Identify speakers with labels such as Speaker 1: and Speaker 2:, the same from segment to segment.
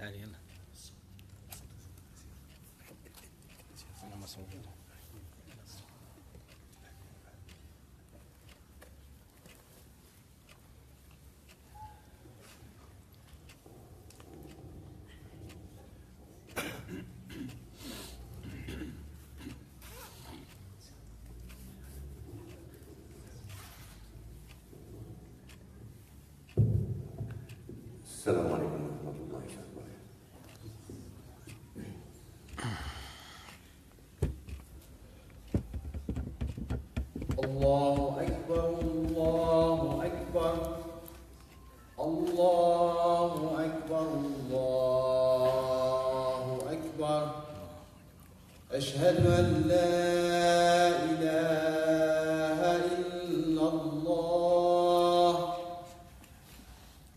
Speaker 1: تعالي يلا. أنا مصور.
Speaker 2: السلام عليكم ورحمة الله وبركاته.
Speaker 3: الله أكبر الله أكبر الله أكبر الله أكبر أشهد أن لا إله إلا الله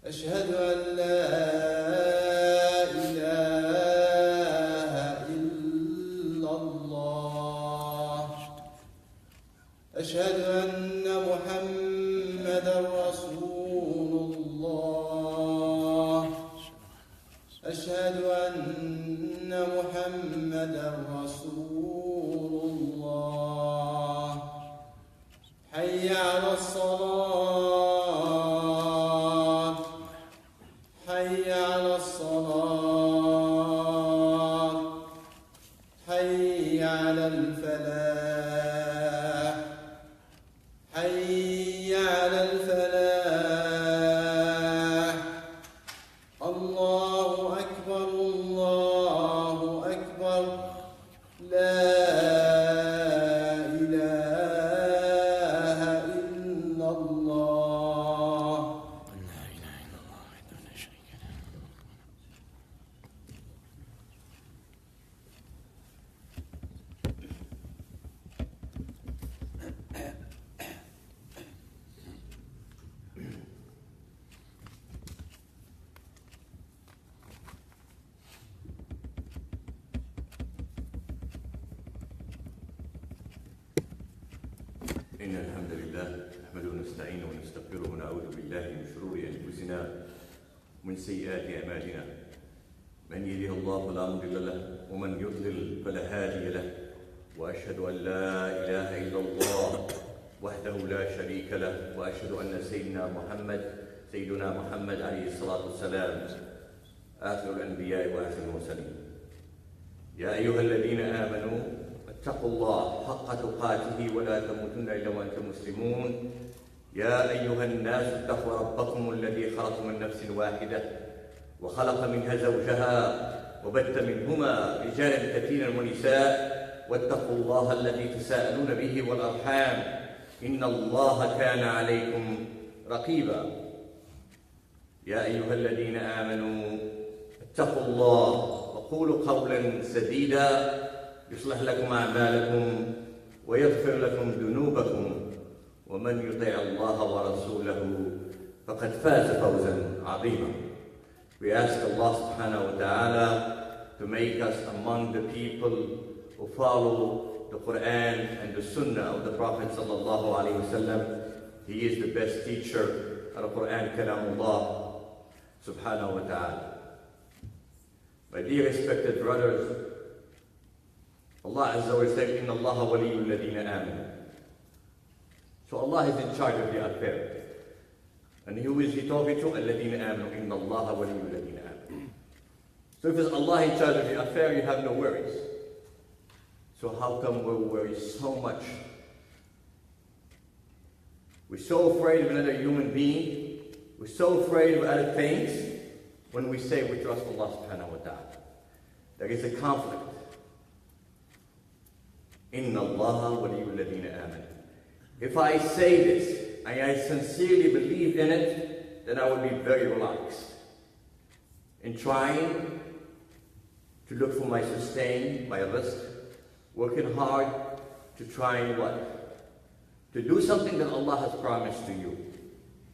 Speaker 3: أشهد أن لا إله إلا الله أشهد أن محمدا رسول الله أشهد أن محمدا رسول الله حي على الصلاة حي على الصلاة حي على الفلاح حي على الفلاح الله أكبر الله أكبر لا إله إلا الله
Speaker 1: لا إله إلا الله وحده لا شريك له.
Speaker 2: إن الحمد لله نحمده ونستعينه ونستغفره ونعوذ بالله من شرور أنفسنا ومن سيئات أعمالنا. من يهده الله فلا مضل له ومن يضلل فلا هادي له. وأشهد أن لا إله إلا الله وحده لا شريك له. وأشهد أن سيدنا محمد عليه الصلاة والسلام آخر الأنبياء وآخر المرسلين. يا أيها الذين آمنوا اتقوا الله حق تقاته ولا تموتن إلا وأنتم مسلمون. يا أيها الناس اتقوا ربكم الذي خلق من نفس واحدة وخلق منها زوجها وبث منهما رجالا كثيرا ونساء واتقوا الله الذي تساءلون به والأرحام إن الله كان عليكم رقيبا. يا أيها الذين آمنوا اتقوا الله وقولوا قولا سديدا يصلح لكم أعمالكم ويغفر لكم ذنوبكم ومن يطع الله ورسوله فقد فاز فوزا عظيما. We ask Allah subhanahu wa ta'ala to make us among the people who follow the Quran and the Sunnah of the Prophet sallallahu alaihi wasallam. He is the best teacher. Al-Quran kalamullah subhanahu wa ta'ala. My dear respected brothers, Allah Azza wa said, Inna Allah waliyul ladina amanu. So Allah is in charge of the affair. And who is He talking to? Alladina amanu. Inna Allah waliyul ladina amanu. So if it's Allah in charge of the affair, you have no worries. So how come we worry so much? We're so afraid of another human being. We're so afraid of other things when we say we trust Allah subhanahu wa ta'ala. There is a conflict. Inna Allah waliyul ladina amanu. If I say this, and I sincerely believe in it, then I will be very relaxed in trying to look for my sustain, my risk, working hard to try and what? To do something that Allah has promised to you.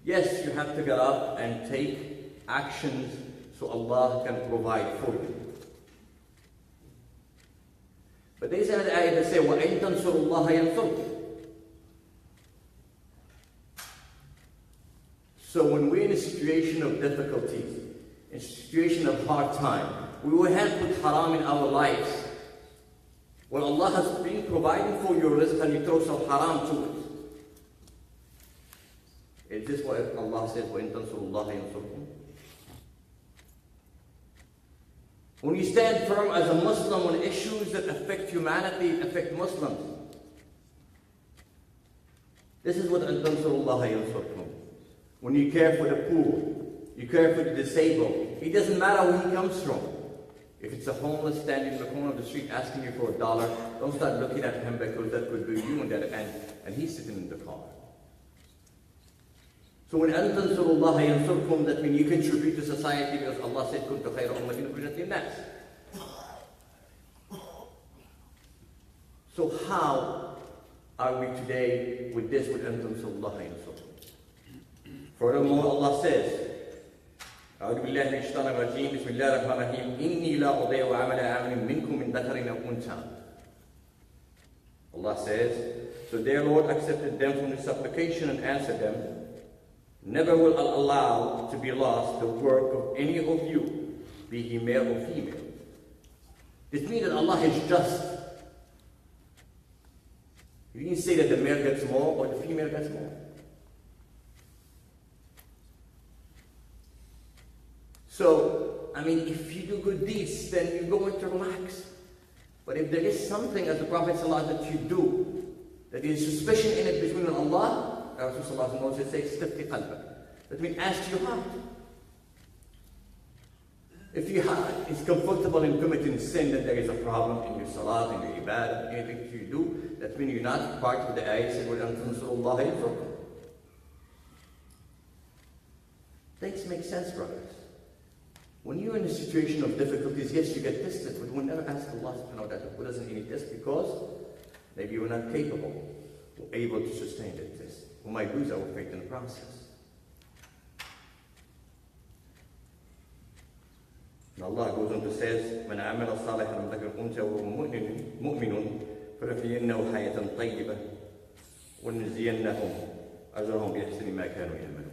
Speaker 2: Yes, you have to get up and take actions so Allah can provide for you. But there is another ayah that says, وَإِن تَنْصُرُوا اللَّهَ يَنْصُرْكُمْ. So when we're in a situation of difficulties, in situation of hard time, we will have put haram in our lives. When Allah has been providing for your rizq and you throw some haram to it. Is this what Allah says, وَإِن تَنْصُرُوا اللَّهَ يَنْصُرْكُمْ? When you stand firm as a Muslim on issues that affect humanity, affect Muslims, this is what أَن تَنْصُرُوا اللَّهَ يَنْصُرْكُمْ. When you care for the poor, you care for the disabled, it doesn't matter where he comes from. If it's a homeless standing in the corner of the street asking you for $1, don't start looking at him because that could be you on that end, and he's sitting in the car. So when أَن تَنْصُرُوا اللَّهَ يَنْصُرْكُمْ, that means you contribute to society because Allah said, كُنْتُ خَيْرَ أُمَّةٍ أُخْرِجَتْ لِلنَّاسِ. So how are we today with this, with أَن تَنْصُرُوا اللَّهَ يَنْصُرْكُمْ? Furthermore, Allah says, أعوذ بالله من الشيطان الرجيم بسم الله الرحمن الرحيم إني لا أضيع عمل عامل منكم من ذكر أو أنثى. Allah says, so their Lord accepted them from the supplication and answered them, never will I allow to be lost the work of any of you, be he male or female. This means that Allah is just. He didn't say that the male gets more or the female gets more. So, I mean, if you do good deeds, then you're going to relax. But if there is something, as the Prophet ﷺ, that you do, that is suspicion in it between Allah, Rasulullah also says, "Istafti qalbak." That means ask your heart. If your heart is comfortable in committing sin, that there is a problem in your salat, in your ibadah, anything you do, that means you're not part of the ayat said, وَأَن تَنْصُرُوا اللَّهَ يَنْصُرْكُمْ. Things make sense, brothers. When you're in a situation of difficulties, yes, you get tested, but we'll never ask Allah subhanahu wa ta'ala to put us in any test because maybe we're not capable or able to sustain that test. We might lose our faith in the process. And Allah goes on to say, من عمل صالحا من ذكر أنثى وهو مؤمن فلنحيينه حياة طيبة ونجزينهم أجرهم بأحسن ما كانوا يعملون.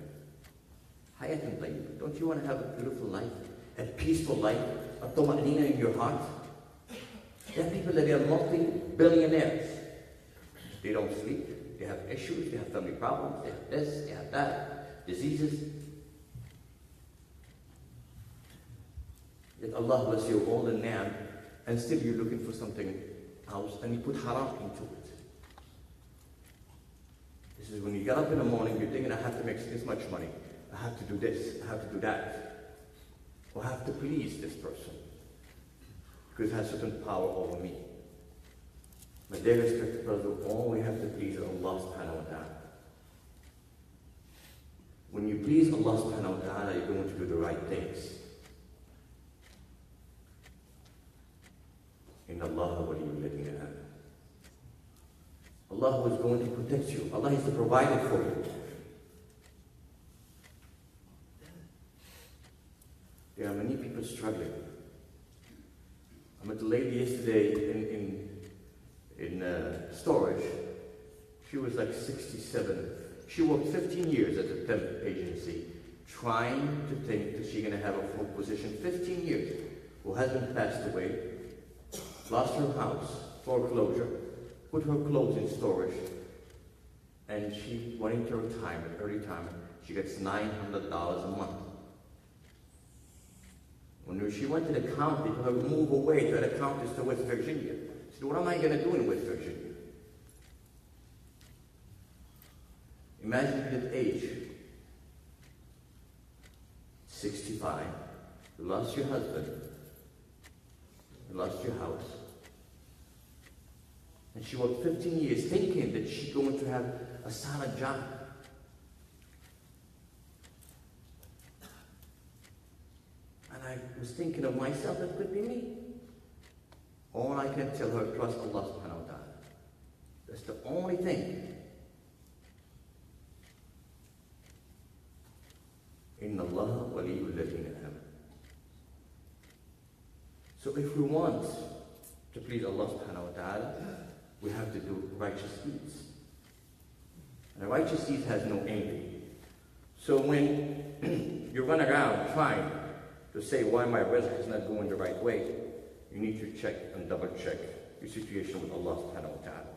Speaker 2: حياة طيبة. Don't you want to have a beautiful life, a peaceful life, a طمأنينة in your heart? There are people that are multi-billionaires. They don't sleep. They have issues. They have family problems. They have this. They have that. Diseases. That Allah bless you all in ni'am, and still you're looking for something else, and you put haram into it. This is when you get up in the morning, you're thinking, I have to make this much money. I have to do this. I have to do that. Or I have to please this person because it has certain power over me. But dear respected brothers, all we have to please is Allah subhanahu wa ta'ala. When you please Allah subhanahu wa ta'ala, you're going to do the right things. In Allah waliyul ladina amanu. Allah is going to protect you. Allah is the provider for you. There are many people struggling. I met a lady yesterday in storage. She was like 67. She worked 15 years at a temp agency, trying to think that she's going to have a full position. 15 years. Her husband passed away, lost her house, foreclosure, put her clothes in storage, and she went into retirement, early retirement. She gets $900 a month. When she went to the county, to move away to the counties to West Virginia, she said, what am I going to do in West Virginia? Imagine at that age, 65, you lost your husband, you lost your house, and she worked 15 years thinking that she's going to have a solid job. And I was thinking of myself, that could be me. All I can tell her, trust Allah subhanahu wa ta'ala. That's the only thing. Inna Allah waliyul ladina amanu. So if we want to please Allah subhanahu wa ta'ala, we have to do righteous deeds. And a righteous deed has no envy. So when you run around trying to say why my rizq is not going the right way, you need to check and double check your situation with Allah subhanahu wa ta'ala.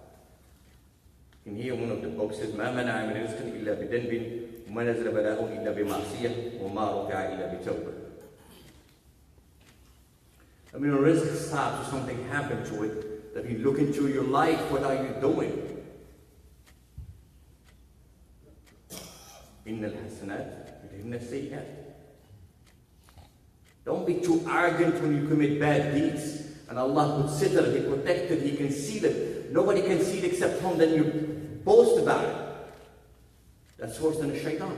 Speaker 2: In here, one of the books says, مَا مَنَعَ مِنْ رِزْقٍ إِلَّا بِذَنْبٍ وَمَا نَزَلَ بَلَاءٌ إِلَّا بِمَعْصِيَةٍ وَمَا رُفِعَ إِلَّا بِتَوْبَةٍ. I mean, a rizq stops or something happened to it, that you look into your life, what are you doing? إِنَّ الْحَسَنَاتِ يُذْهِبْنَ السَّيِّئَاتِ. Don't be too arrogant when you commit bad deeds. And Allah would sit there, He protected, He concealed it. Nobody can see it except Him, then you boast about it. That's worse than a shaitan.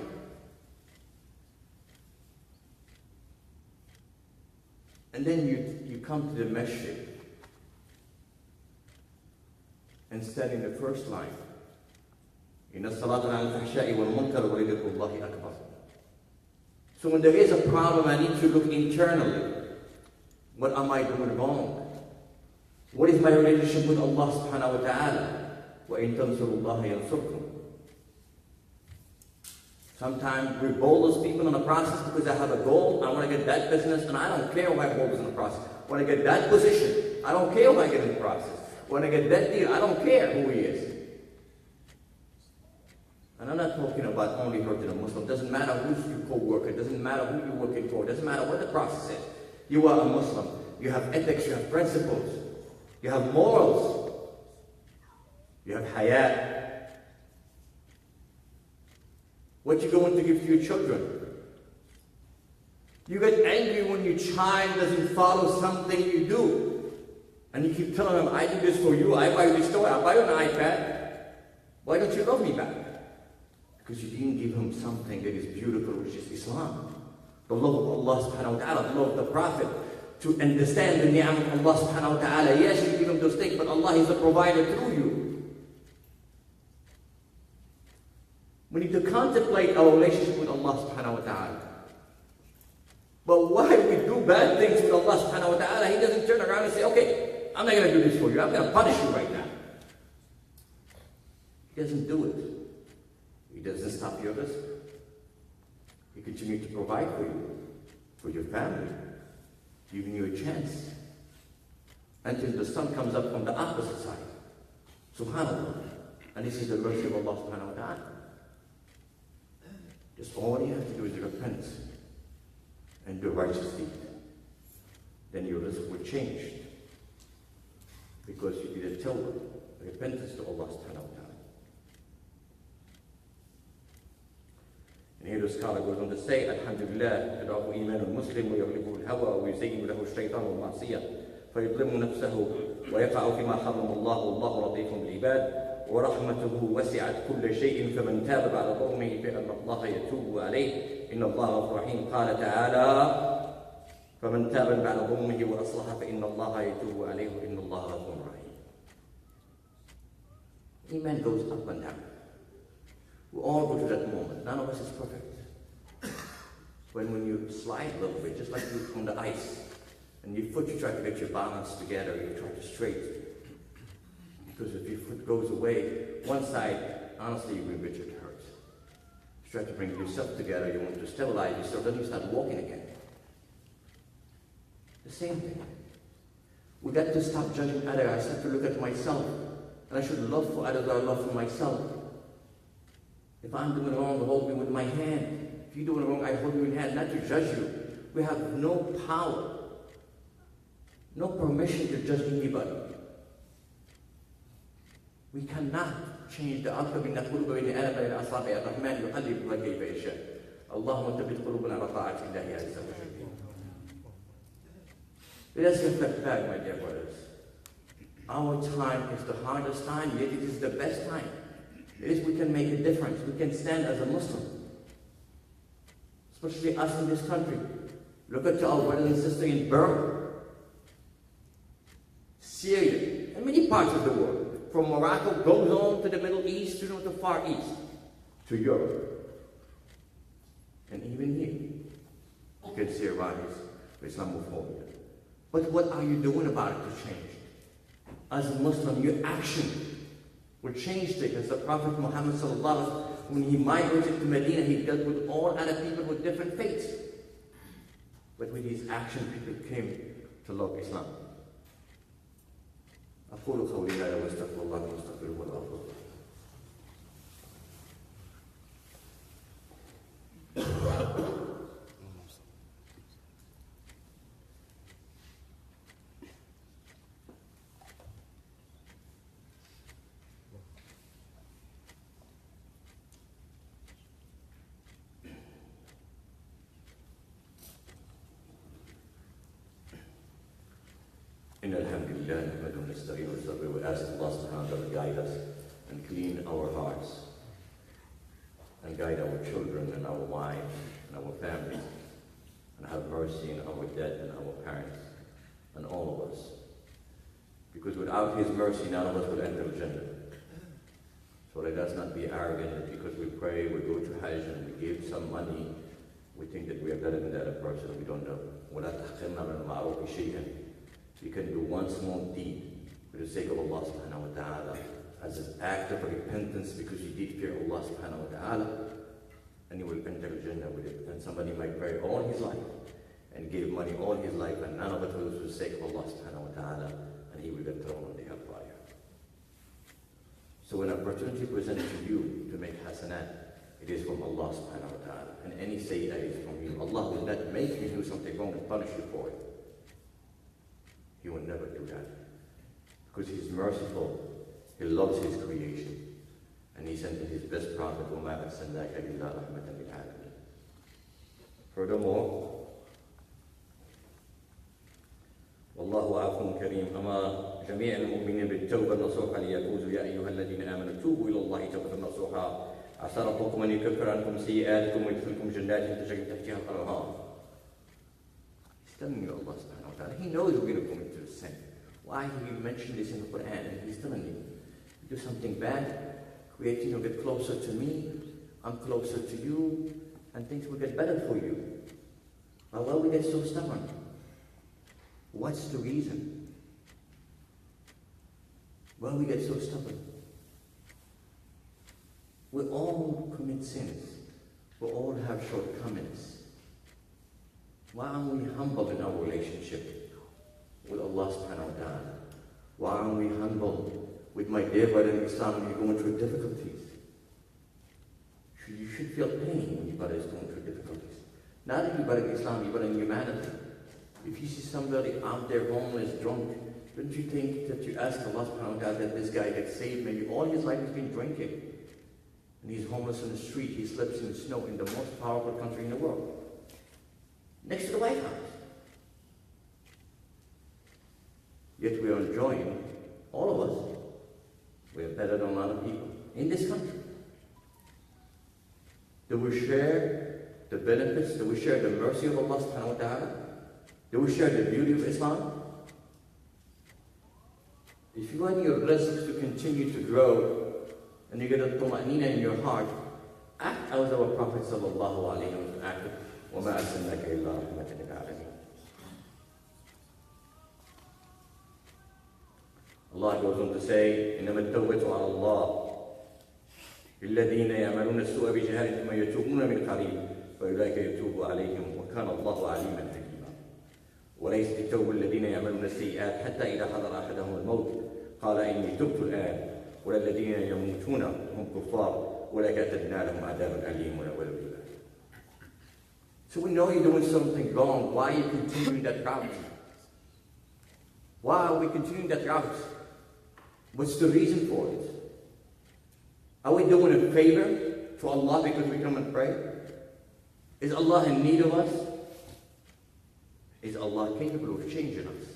Speaker 2: And then you come to the masjid and stand in the first line. إِنَّ الصَّلَاةَ عَلَى الْفَحْشَاءِ وَالْمُنكَرِ وَلِذِكْرِ اللَّهِ أَكْبَرُ. So when there is a problem, I need to look internally. What am I doing wrong? What is my relationship with Allah subhanahu wa ta'ala? وَإِن تَنْصُرُوا اللَّهَ يَنْصُرْكُمْ. Sometimes we're bold as people in the process because I have a goal. I want to get that business, and I don't care if I bold in the process. When I get that position, I don't care if I get in the process. When I get that deal, I don't care who he is. And I'm not talking about only hurting a Muslim. It doesn't matter who's your co-worker. It doesn't matter who you're working for. It doesn't matter what the process is. You are a Muslim. You have ethics. You have principles. You have morals. You have hayat. What you going to give to your children? You get angry when your child doesn't follow something you do. And you keep telling them, I do this for you. I buy you this toy. I buy you an iPad. Why don't you love me back? Because you didn't give him something that is beautiful, which is Islam. The love of Allah subhanahu wa ta'ala, the love of the Prophet. To understand the ni'am of Allah subhanahu wa ta'ala. Yes, you give him those things, but Allah is the provider through you. We need to contemplate our relationship with Allah subhanahu wa ta'ala. But why we do bad things with Allah subhanahu wa ta'ala, He doesn't turn around and say, okay, I'm not going to do this for you. I'm going to punish you right now. He doesn't do it. He doesn't stop your risk. He continues to provide for you, for your family, giving you a chance until the sun comes up from the opposite side. Subhanallah. And this is the mercy of Allah subhanahu wa ta'ala. Just all you have to do is repent and do righteous deed. Then your risk will change. Because you did a tawbah, repentance to Allah subhanahu wa ta'ala. And here the scholar goes on to say, Alhamdulillah, يدعه إيمان المسلم ويغلبه الهوى ويزين له الشيطان والمعصية فيظلم نفسه ويقع فيما حرم الله والله لطيف بالعباد ورحمته وسعت كل شيء فمن تاب بعد ظلمه فإن الله يتوب عليه إن الله غفور رحيم. قال تعالى فمن تاب بعد ظلمه وأصلح فإن الله يتوب عليه إن الله غفور رحيم. Iman goes up and down. We all go to that moment. None of us is perfect. When you slide a little bit, just like you on the ice, and your foot, you try to get your balance together, you try to straighten. Because if your foot goes away, one side, honestly, you will get it hurt. You try to bring yourself together, you want to stabilize yourself, then you start walking again. The same thing. We got to stop judging others. I start to look at myself. And I should love for others, I love for myself. If I'm doing wrong, hold me with my hand. If you're doing wrong, I hold you in hand, not to judge you. We have no power, no permission to judge anybody. We cannot change the outcome. إن قلوب بين آدم بين أصابع الرحمن يقلبها كيف يشاء. اللهم ثبت قلوبنا على طاعة الله عز وجل. Let us reflect back, my dear brothers. Our time is the hardest time, yet it is the best time. It is we can make a difference. We can stand as a Muslim. Especially us in this country. Look at our brothers and sisters in Burma, Syria, and many parts of the world. From Morocco goes on to the Middle East, to the Far East, to Europe. And even here, you can see a rise of Islamophobia. But what are you doing about it to change? As a Muslim, your action will change things. As the Prophet Muhammad sallallahu alaihi wasallam, when he migrated to Medina, he dealt with all other people with different faiths. but with his action people came to love Islam. أقول قولي هذا واستغفر الله واستغفروه والغفور. إن الحمد لله نحمده ونستعينه ونستغفره. We ask Allah subhanahu wa ta'ala to guide us and clean our hearts and guide our children and our wives and our families and have mercy on our dead and our parents and all of us. Because without His mercy, none of us will enter Jannah. So let us not be arrogant that because we pray, we go to Hajj and we give some money, we think that we are better than the other person. We don't know. وَلَا تَحْقِرْنَا مِنَ الْمَعْرُوفِ شَيْئًا. You can do one small deed for the sake of Allah subhanahu wa ta'ala as an act of repentance because you did fear Allah subhanahu wa ta'ala, and you will enter Jannah with it. And somebody might pray all his life and give money all his life, and none of it was for the sake of Allah subhanahu wa ta'ala, and he will get thrown on the hellfire. So when opportunity presents to you to make hasanat, it is from Allah subhanahu wa ta'ala. And any sayyah is from you. Allah will not make you do something wrong and punish you for it. He will never do that. Because He's merciful. He loves His creation. And He sent His best prophet, Mohammed Abdelilah. Furthermore, والله عفو كريم أمر جميع المؤمنين بالتوبة النصوحة ليفوزوا يا أيها الذين آمنوا توبوا إلى الله توبة نصوحا عسى ربكم أن يكفر عنكم سيئاتكم ويدخلكم جنات تجري تحتها الأنهار. He's telling you Allah subhanahu wa ta'ala. He knows we're going to commit to sin. Why He mentioned this in the Quran? And He's telling you, do something bad, creating a bit closer to me, I'm closer to you, and things will get better for you. But why we get so stubborn? What's the reason? Why we get so stubborn? We all commit sins. We all have shortcomings. Why aren't we humble in our relationship with Allah subhanahu wa ta'ala? Why aren't we humble with my dear brother in Islam when you're going through difficulties? You should feel pain when your brother is going through difficulties. Not if your brother in Islam, your brother in humanity. If you see somebody out there homeless, drunk, don't you think that you ask Allah subhanahu wa ta'ala that this guy gets saved? Maybe all his life he's been drinking. And he's homeless in the street, he slips in the snow in the most powerful country in the world. Next to the White House. Yet we are enjoying, all of us, we are better than a lot of people in this country. Do we share the benefits? Do we share the mercy of Allah subhanahu wa ta'ala? Do we share the beauty of Islam? If you want your blessings to continue to grow and you get a tuma'nina in your heart, act as our Prophet sallallahu alayhi wa sallam acted. وَمَا أَرْسَلْنَاكَ إِلَّا رَحْمَةً لِلْعَالَمِينَ. Allah goes on to say, إِنَّمَا التَّوْبَةُ عَلَى اللَّهِ لِلَّذِينَ يَعْمَلُونَ السُّوءَ بِجَهَالَةٍ ثُمَّ يَتُوبُونَ مِنْ قَرِيبٍ فَأُولَٰئِكَ يَتُوبُ عَلَيْهِمْ وَكَانَ اللَّهُ عَلِيمًا حَكِيمًا. وليست التوبة الذين يعملون السيئات حتى إذا حضر أحدهم الموت قال إني تبت الآن ولا الذين يموتون هم كفار أولئك أعتدنا لهم عذابا أليما والعياذ. So we know you're doing something wrong. Why are you continuing that route? Why are we continuing that route? What's the reason for it? Are we doing a favor to Allah because we come and pray? Is Allah in need of us? Is Allah capable of changing us?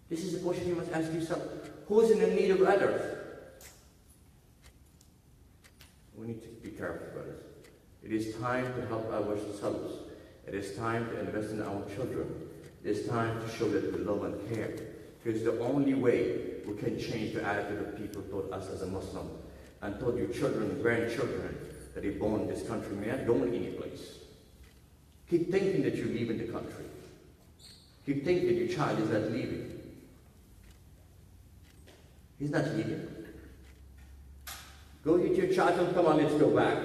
Speaker 2: This is a question you must ask yourself. Who is in the need of others? We need to be careful, brothers. It is time to help ourselves. It is time to invest in our children. It is time to show that we love and care. Because the only way we can change the attitude of people toward us as a Muslim and toward your children and grandchildren that are born in this country. May not go any place. Keep thinking that you're leaving the country. Keep thinking your child is not leaving. He's not leaving. Go get your child and come on, let's go back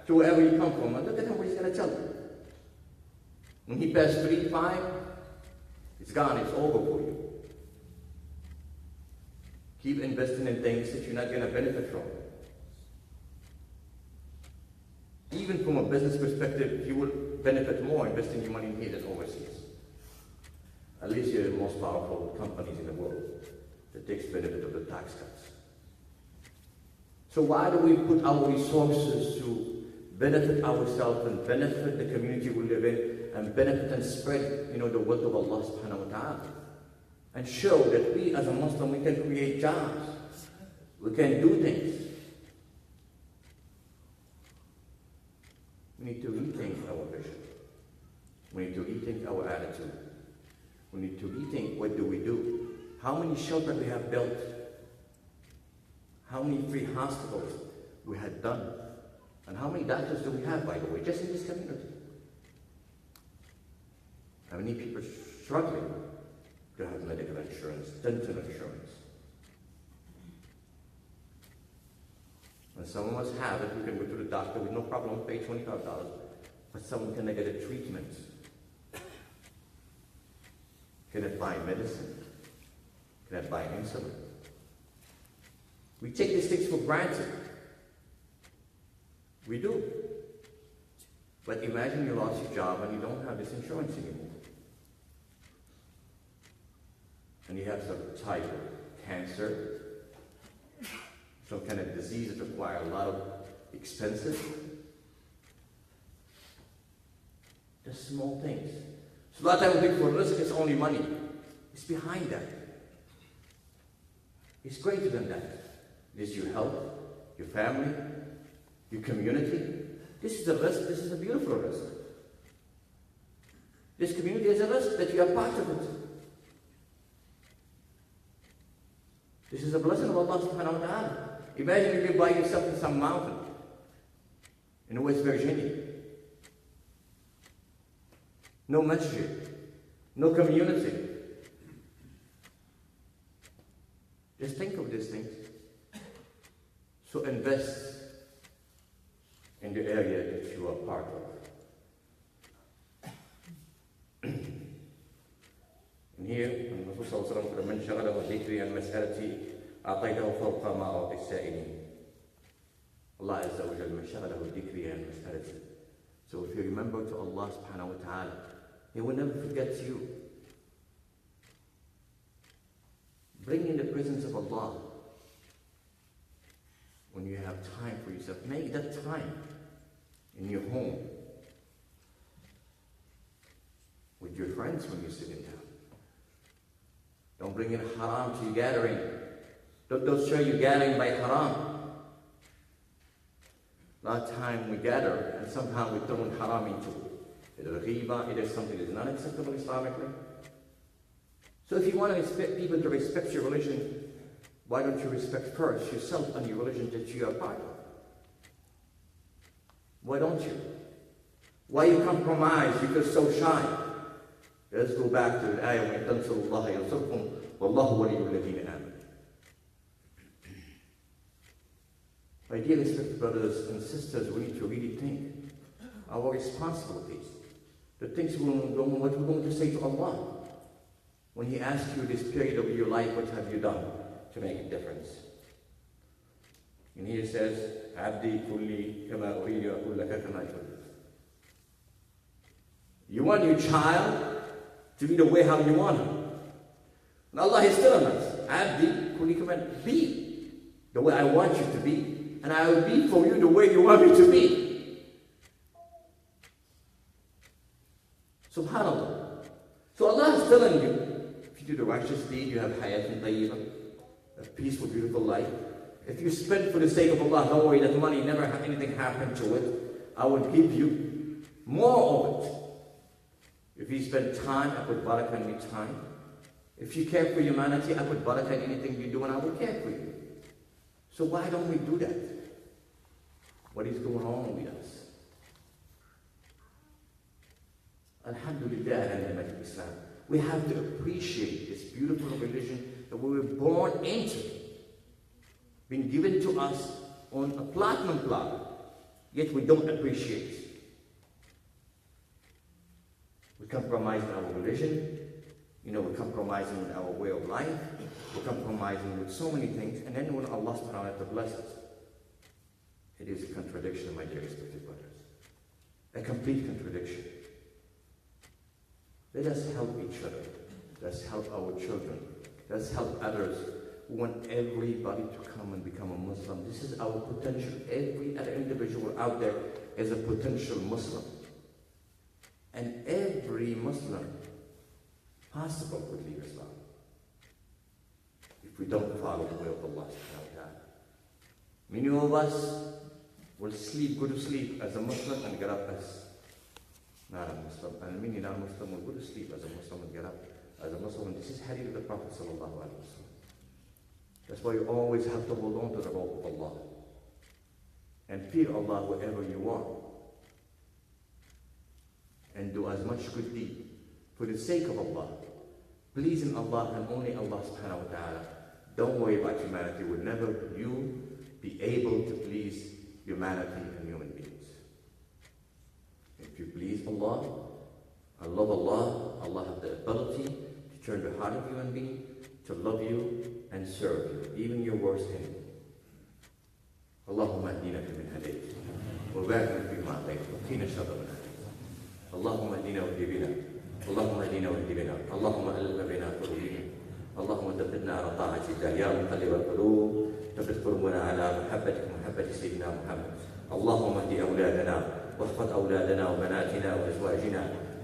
Speaker 2: to wherever you come from. And look at him, what he's going to tell you. When he passes 35, it's gone, it's over for you. Keep investing in things that you're not going to benefit from. Even from a business perspective, you will benefit more investing your money here than overseas. At least you're the most powerful companies in the world that takes benefit of the tax cuts. So why do we put our resources to benefit ourselves and benefit the community we live in and benefit and spread, the wealth of Allah subhanahu wa ta'ala? And show that we as a Muslim, we can create jobs. We can do things. We need to rethink our vision. We need to rethink our attitude. We need to rethink what do we do. How many shelters we have built. How many free hospitals we had done. And how many doctors do we have, by the way, just in this community? How many people struggling to have medical insurance, dental insurance? And some of us have it, we can go to the doctor with no problem, pay $25, but someone cannot get a treatment. Cannot buy medicine, cannot buy insulin. We take these things for granted. We do. But imagine you lost your job and you don't have this insurance anymore. And you have some type of cancer, some kind of disease that requires a lot of expenses. Just small things. So a lot of times we think for risk it's only money. It's behind that. It's greater than that. This is your health, your family, your community. This is a risk. This is a beautiful risk. This community is a risk that you are part of it. This is a blessing of Allah subhanahu wa ta'ala. Imagine if you're by yourself in some mountain in West Virginia. No masjid, no community. Just think of these things. So invest in the area that you are part of. And here, Rasul sallallahu alaihi wasallam, "Man shaghalahu dhikri an mas'alati, a'taytahu fawqa ma a'ti as-sa'ilin." Allah Azza wa Jalla, "Man shaghalahu dhikri an mas'alati." So if you remember to Allah subhanahu wa ta'ala, He will never forget you. Bring in the presence of Allah. When you have time for yourself, make that time in your home, with your friends when you're sitting down. Don't bring in haram to your gathering. Don't show you gathering by haram. A lot of time we gather and somehow we throw in haram into it. Either ghiba, either something that is not acceptable Islamically. So if you want to expect people to respect your religion, why don't you respect first yourself and your religion that you are part of? Why don't you? Why you compromise? You feel so shy. Let's go back to the ayah, وَإِن تَنْصُرُوا اللَّهَ يَنْصُرْكُمْ وَاللَّهُ وَلِيُّ الَّذِينَ آمَنُوا. My dear respected brothers and sisters, we need to really think our responsibilities, the things what we're going to say to Allah. When He asks you this period of your life, what have you done to make a difference? And here it says, "Abdi kulli kama uriya kullaka kama yurid." You want your child to be the way how you want him. And Allah is telling us, "Abdi kulli kama," be the way I want you to be, and I will be for you the way you want me to be. Subhanallah. So Allah is telling you, if you do the righteous deed, you have hayatun tayyibah, a peaceful, beautiful life. If you spend for the sake of Allah, don't worry that money never anything happened to it. I will give you more of it. If you spend time, I put barakah in your time. If you care for humanity, I put barakah in anything you do, and I will care for you. So why don't we do that? What is going on with us? Alhamdulillah, and Islam. We have to appreciate this beautiful religion that we were born into, been given to us on a platinum platter, yet we don't appreciate. We're compromising our religion. We're compromising our way of life. We're compromising with so many things. And then when Allah subhanahu wa ta'ala blesses, it is a contradiction, my dear respected brothers. A complete contradiction. Let us help each other. Let's help our children. Let's help others. We want everybody to come and become a Muslim. This is our potential. Every other individual out there is a potential Muslim. And every Muslim possible would leave Islam if we don't follow the way of Allah subhanahu wa ta'ala. Many of us will go to sleep as a Muslim and get up as not a Muslim. And many non-Muslim will go to sleep as a Muslim and get up as a Muslim. And this is hadith of the Prophet sallallahu alaihi wasallam. That's why you always have to hold on to the rope of Allah and fear Allah wherever you are. And do as much good deed for the sake of Allah, pleasing Allah and only Allah subhanahu wa ta'ala. Don't worry about humanity. Will never you be able to please humanity and human beings. If you please Allah and love Allah, Allah has the ability to turn the heart of human being to love you and serve you, even your worst enemy. Allahumma ahdina fi min hadayt, wa barik fi ma atayt, wa qina sharra ma hadayt. Allahumma ahdina wa bina. اللهم اهدنا واهد بنا، اللهم الف بين قلوبنا، اللهم ثبتنا على طاعتك يا مقلب القلوب، ثبت قلوبنا على محبتك ومحبه سيدنا محمد. اللهم اهد اولادنا واحفظ اولادنا وبناتنا وازواجنا،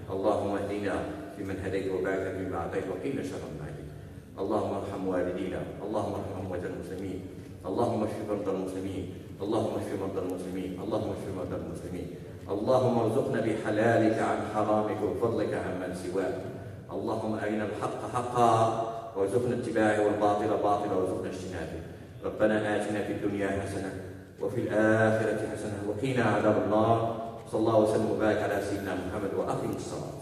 Speaker 2: اللهم اهدنا فيمن هديت وبارك فيما اعطيت وقنا شر ما هديت. اللهم ارحم والدينا، اللهم ارحم اموات المسلمين، اللهم اشف مرضى المسلمين، اللهم اشف مرضى المسلمين، اللهم اشف مرضى المسلمين. اللهم ارزقنا بحلالك عن حرامك وفضلك عمن سواك. اللهم أرنا الحق حقا وارزقنا اتباعه والباطل باطلا وارزقنا اجتنابه. ربنا آتنا في الدنيا حسنة وفي الآخرة حسنة وقنا عذاب النار. صلى الله وسلم وبارك على سيدنا محمد وأقم الصلاة.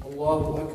Speaker 3: الله أكبر.